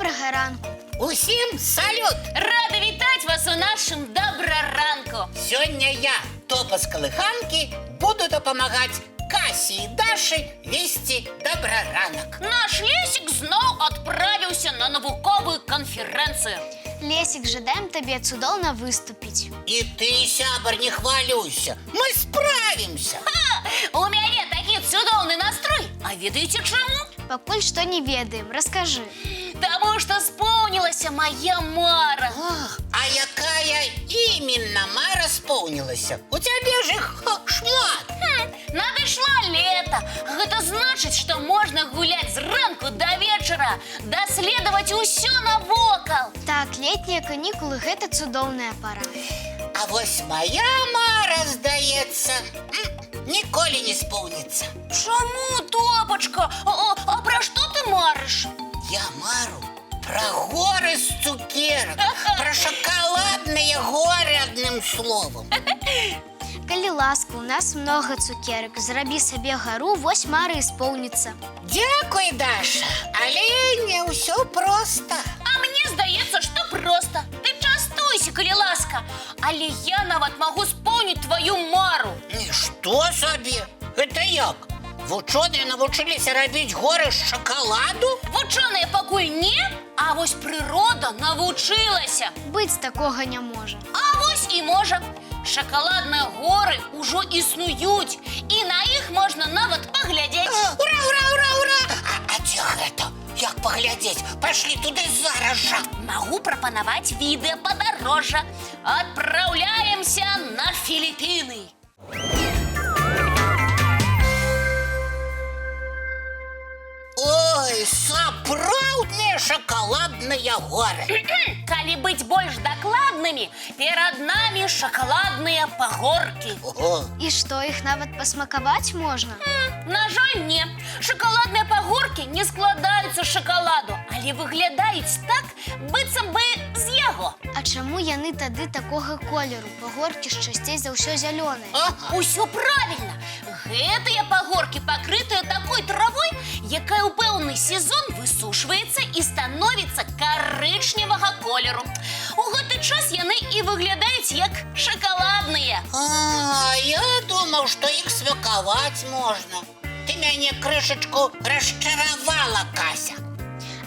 Доброго ранку. Усім салют! Рада вітати вас у нашому доброранку. Сьогодні я, Топа з Колиханки, буду допомагати Касі і Даші вести доброранок. Наш Лесик знов відправився на наукову конференцію. Лесик, жадаем тебе цудоўна выступить. І ти, сябар, не хвалюйся, ми справимося. У мяне такі цудоўны настрой. А ведаеце чаму? Пакуль што не ведаем, расскажи. Таму што споўнілася моя мара. А якая іменно мара сповнілася? У тебе ж їх шмат. Надышло лето. Гэта значыць, што можна гуляць зранку до вечара, даследаваць усё навокал. Так, летнія канікулы – гэта цудоўная пара. А вось моя мара, здаецца, ніколі не сповніцца. Чаму, Топачка? А пра што ты марыш? Я мару про горы з цукерак, про шоколадные горы, одним словом. Калі ласка, у нас много цукерак. Зрабі сабе гару, вось мара исполнится. Дякуй, Даша, але не ўсё просто. А мне здаецца, што проста. Ты частуйся, калі ласка. Але я нават магу споўніць твою мару. Нішто сабе, это як? Вучоныя навучыліся рабіць горы з шоколаду? Вучоныя пакуль не, а вось прырода навучылася. Быць такога не можа. А вось і можа. Шоколадныя горы ўжо існуюць, і на іх можна нават паглядзець. Ура, ура, ура, ура! А дзе гэта? Як паглядзець? Пашлі туды зараз жа. Магу прапанаваць відэападарожжа. Адпраўляемся на Філіпіны. Ой, сапраўдныя шоколадныя горы. Калі быць больш дакладнымі, перад намі шоколадныя пагоркі. Ого. І што, іх нават пасмакаваць можна? На жаль, не. Шоколадныя пагоркі не складаюцца з шоколаду, але выглядаюць так, быццам бы з яго. А чаму яны тады такога колеру? Пагоркі ж часцей за ўсё зялёныя. Усё правільна. Гэтыя пагоркі пакрытыя такой травой, якая ў пэўны сезон высушваецца і становіцца карычневага колеру. У гэты час яны і выглядаюць як шоколадныя. А я думаў, што іх смакаваць можна. Ты мяне крышачку расчаравала, Кася.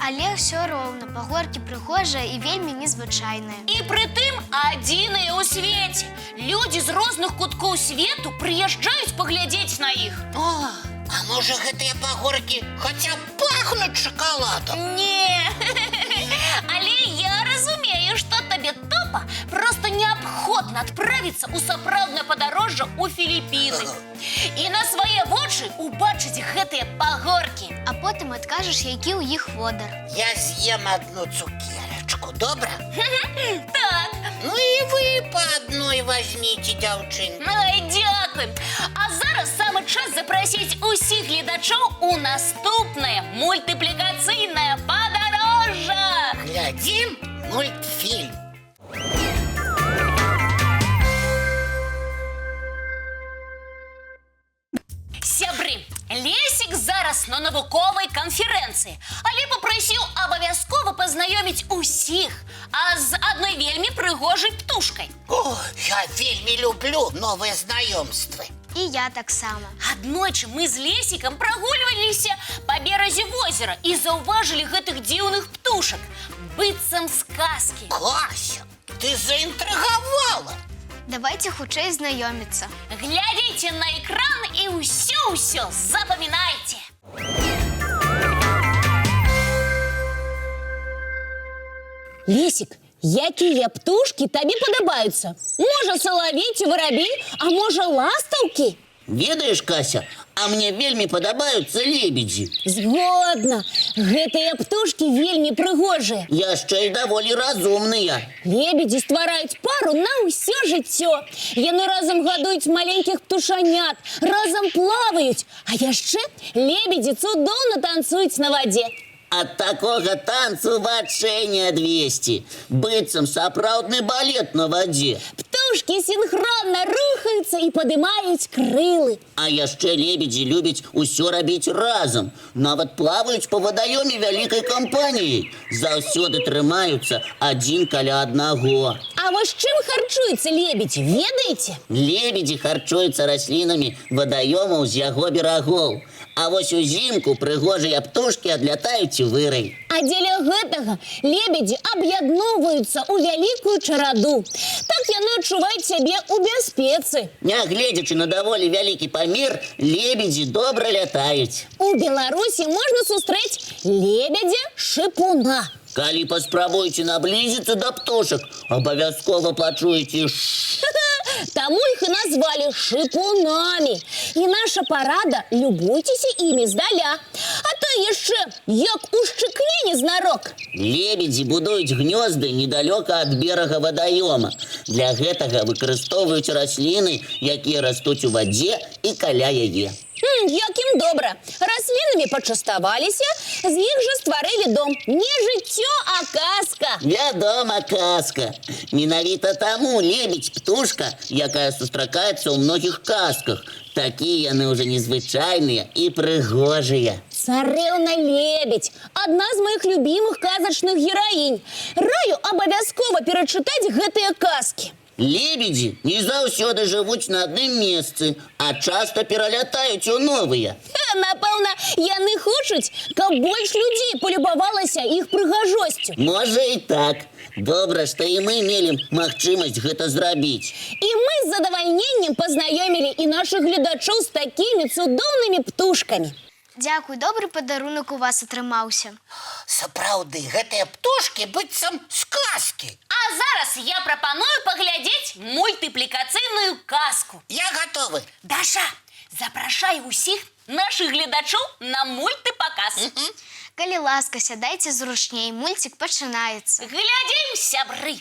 Але ўсё роўна, пагоркі прыгожыя і вельмі незвычайныя. І прытым адзіныя ў свеце. Людзі з розных куткоў свету прыязджаюць паглядзець на іх. А можа гэтыя пагоркі хаця б пахнуць шакаладам? Не, але я разумею, што табе, Топа, проста неабходна адправіцца ў сапраўднае падарожжа ў Філіпіны і на свае вочы убачыць гэтыя пагоркі. А потым адкажаш, які ў іх водар. Я з'ем одну цукерачку, добра? Так. Ну і вы па адной возьміце, дзяўчынкі. Ой, дзякуй. А зараз самы час запрасіць усіх гледачоў у наступнае мультыплікацыйнае падарожжа. Глядзім мультфільм. Сябры, Лесик зараз на навуковай канферэнцыі, але папрасіў абавязкова пазнаёміць усіх, а з адной вельмі прыгожай птушкай. О, я вельмі люблю новыя знаёмствы. І я таксама. Аднойчы мы з Лесикам прагульваліся па беразе возера і заўважылі гэтых дзіўных птушак, быццам з казкі. Кася, ты заінтрыгавала. Давайте хутчэй знаёміцца. Глядзіце на экран і ўсё-ўсё запамінайце. Лесик, якія птушкі табе падабаюцца? Можа, салавей ці варабей, а можа, ластаўкі? Ведаеш, Кася, а мне вельмі падабаюцца лебедзі. Згодна. Гэтыя птушкі вельмі прыгожыя. Яшчэ і даволі разумныя. Лебедзі ствараюць пару на ўсё жыццё. Яны разам гадуюць маленькіх птушанят, разам плаваюць. А яшчэ лебедзі цудоўна танцуюць на вадзе. Ад такога танцу вачэй не адвесці. Быццам сапраўдны балет на вадзе. Птушкі птушки синхронно рухаються і подимають крили. А яшчэ лебедзі любяць усё рабіць разам. Нават плаваюць па вадаёме вялікай кампаніяй. Заўсёды трымаюцца адзін каля аднаго. А вось чым харчуюцца лебедзі, ведаеце? Лебедзі харчуюцца раслінамі вадаёмаў з яго берагоў. А вось узімку прыгожыя птушкі адлятаюць у вырай. А дзеля гэтага лебедзі аб'ядноўваюцца ў вялікую чараду. Так яны адчуваюць сябе ў бяспецы. Нягледзячы на даволі вялікі памер, лебедзі добра лятаюць. У Беларусі можна сустрэць лебедзя-шыпуна. Калі паспрабуеце наблізіцца да птушак, абавязкова пачуеце ш. Таму іх і назвалі шыпунамі. І наша парада, любуйцеся імі здаля. А то яшчэ як ушчыкне незнарок. Лебедзі будуюць гнёзды недалёка ад берага вадаёма. Для гэтага выкарыстоўваюць расліны, якія растуць у вадзе і каля яе. Як ім добра. Раслінамі пачаставаліся, з іх жа стварылі дом. Не жыццё, а казка. Вядома, казка. Менавіта таму лебедзь птушка, якая сустракаецца ў многіх казках. Такія яны ўжо незвычайныя і прыгожыя. Царэўна лебедь – адна з маіх любімых казачных гераінь. Раю абавязкова перачытаць гэтыя казкі. Лебедзі не заўсёды жывуць на адным месцы, а часта пералятаюць у новыя. Напэўна, яны хочуць, каб больш людзей палюбавалася іх прыгажосцю. Можа і так. Добра, што і мы мелі магчымасць гэта зрабіць. І мы з задавальненнем пазнаёмілі і нашых гледачоў з такімі цудоўнымі птушкамі. Дзякуй, добры падарунак у вас атрымаўся. Сапраўды, гэтыя птушкі быццам з казкі. А зараз я прапаную паглядзець мультыплікацыйную казку. Я гатовы. Даша, запрашай усіх нашых гледачоў на мультыпаказ. Калі ласка, сядайце зручней, мульцік пачынаецца. Глядзім, сябры!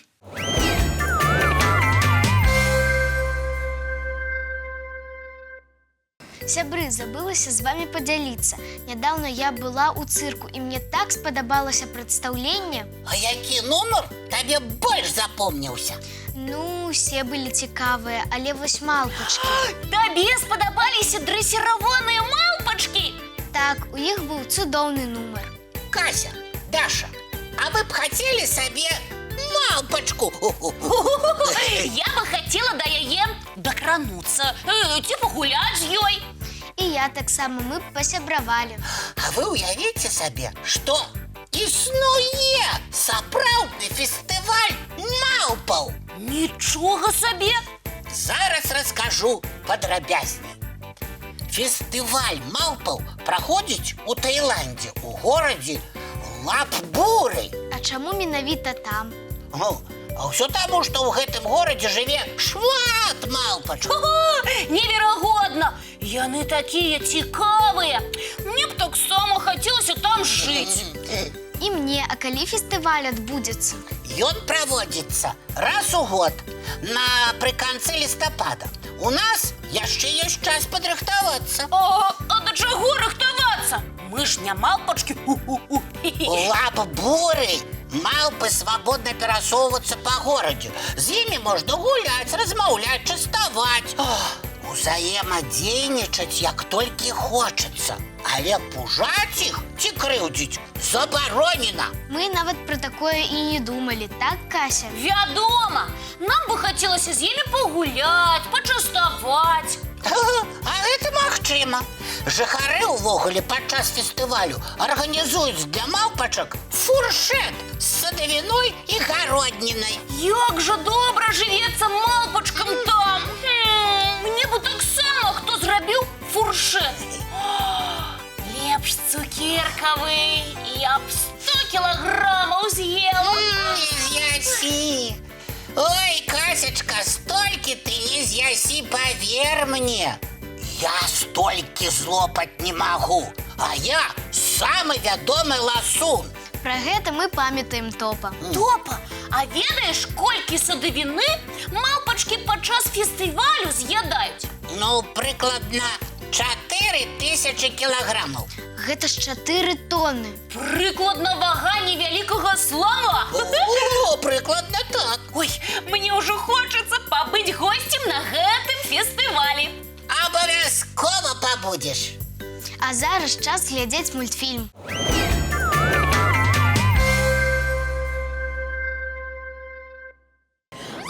Сябры, забылася з вами падзяліцца. Нядаўна я была ў цырку, і мне так спадабалася прадстаўленне. А які нумар табе больш запомніўся? Ну, усе былі цікавыя, але вось малпачкі. Табе спадабаліся дрэсіраваныя малпачкі? Так, у іх быў цудоўны нумар. Кася, Даша, а вы б хацелі сабе малпачку? Я бы хацела да яе дакрануцца, ці пагуляць з ёй. І я таксама, мы б пасябравалі. А вы уявіце сабе, што існуе сапраўдны фестываль малпаў. Нічога сабе! Зараз раскажу падрабязней. Фестываль малпаў праходзіць у Таіландзе, у горадзе Лапбуры. А чаму менавіта там? А ўсё таму, што ў гэтым горадзе жыве шмат малпачак. Неверагодна! Яны такія цікавыя! Мне б таксама хацелася там жыць. І мне, а калі фестываль адбудзецца? Ён праводзіцца раз у год, напрыканцы лістапада. У нас яшчэ ёсць час падрыхтавацца. А да чаго рыхтавацца? Мы ж не малпачкі. У Лапбуры малпы свабодна перасоўваюцца па горадзе. З імі можна гуляць, размаўляць, частаваць, узаемадзейнічаць як толькі хочацца. Але пужаць іх ці крыўдзіць забаронена. Мы нават пра такое і не думалі, так, Кася? Вядома! Нам бы хацелася з імі пагуляць, пачаставаць. А гэта магчыма. Жыхары ўвогуле падчас фестывалю арганізуюць для малпачак фуршэт з садавіной і гароднінай. Як жа добра жывецца малпачкам там! Мне бы таксама хто зрабіў фуршэт. Лепш цукеркавы, я б 100 кілаграмаў з'ела. З'ясі. Ой, Касечка, столькі ты не з'ясі, павер мне. Я столькі злопаць не магу, а я самы вядомы ласун. Пра гэта мы памятаем, Топа. Топа, а ведаеш, колькі садавіны малпачкі падчас фестывалю з'ядаюць? Ну, прыкладна 4000 кілаграмаў. Гэта ж 4 тонны. Прыкладна вага невялікага слона. О, прыкладна так. Ой, мне ўжо хочацца пабыць госцем на гэтым фестывалі. Абавязкова пабудзеш. А зараз час глядзець мультфільм.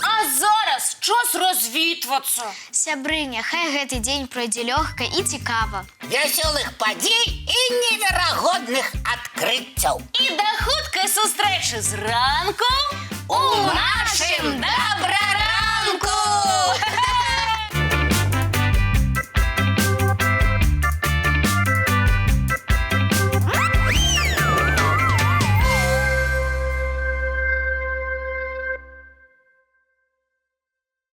А зараз час развітвацца. Сябры, няхай гэты дзень пройдзе лёгка і цікава. Вясёлых падзей і неверагодных адкрыццяў. І да хуткай сустрэчы зранку У нашым добраранку!